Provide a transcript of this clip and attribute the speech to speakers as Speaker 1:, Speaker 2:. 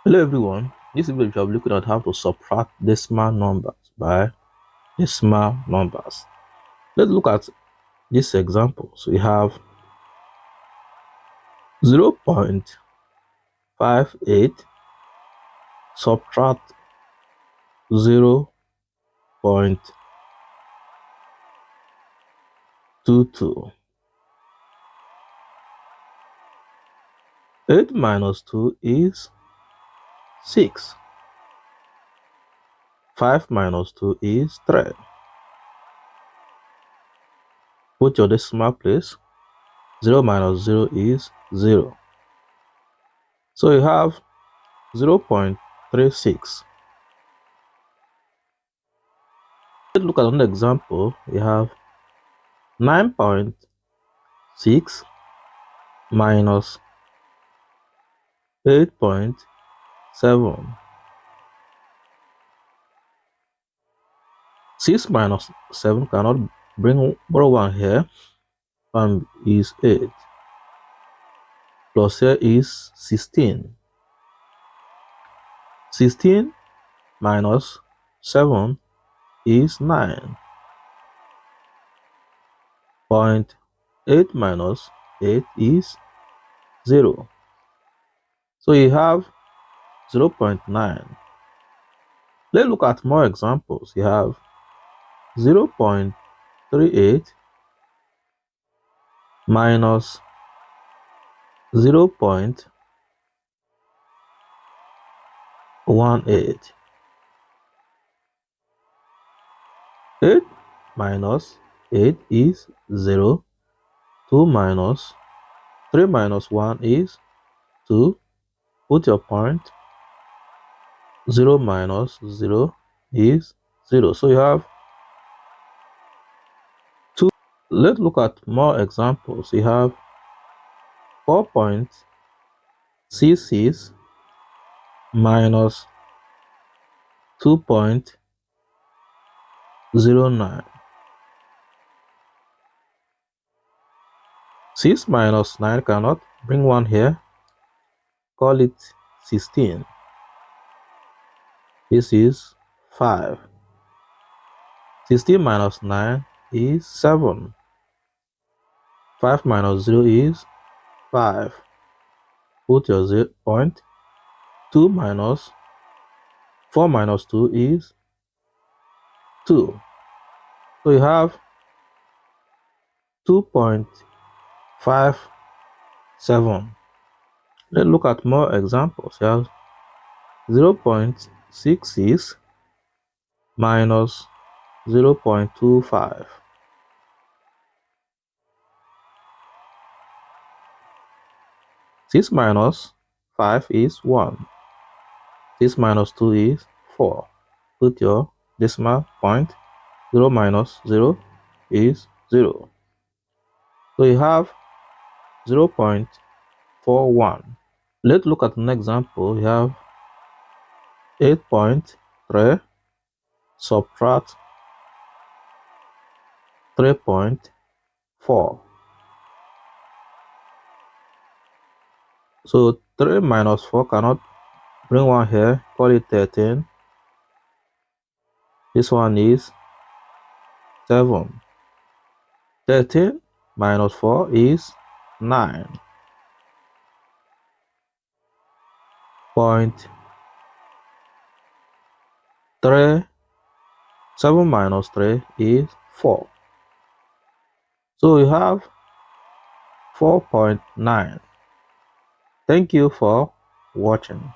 Speaker 1: Hello everyone, this video we are looking at how to subtract decimal numbers by decimal numbers. Let's look at this example. So we have 0.58 subtract 0.22. 8 minus 2 is 6. 5 minus 2 is 3. Put your decimal place. 0 minus 0 is 0. So you have 0.36. Let's look at another example. We have 9.6 minus 8.7. 6 minus 7 cannot bring one here. 1 is 8. Plus here is 16. 16 minus 7 is 9. 0.8 minus 8 is 0. So you have 0.9. Let's look at more examples. You have 0.38 minus 0.18. 8 minus 8 is 0. 2 minus 3 minus 1 is 2. Put your point. 0 minus 0 is 0. So you have 2. Let's look at more examples. You have 4.66 minus 2.09. 6 minus 9 cannot bring 1 here. Call it 16. This is 5. 16 minus 9 is 7. 5 minus 0 is 5. Put your point. 2 minus 4 minus 2 is 2. So you have 2.57. Let's look at more examples. You have 0.66 minus 0.25. 6 minus 5 is 1. 6 minus 2 is 4. Put your decimal point. 0 minus 0 is 0. So you have 0.41. Let's look at an example. We have 8.3 subtract 3.4. So 3 minus 4 cannot bring 1 here. Call it 13. This one is 7. 13 minus 4 is 9. 0.3. 7 minus 3 is 4. So we have 4.9. Thank you for watching.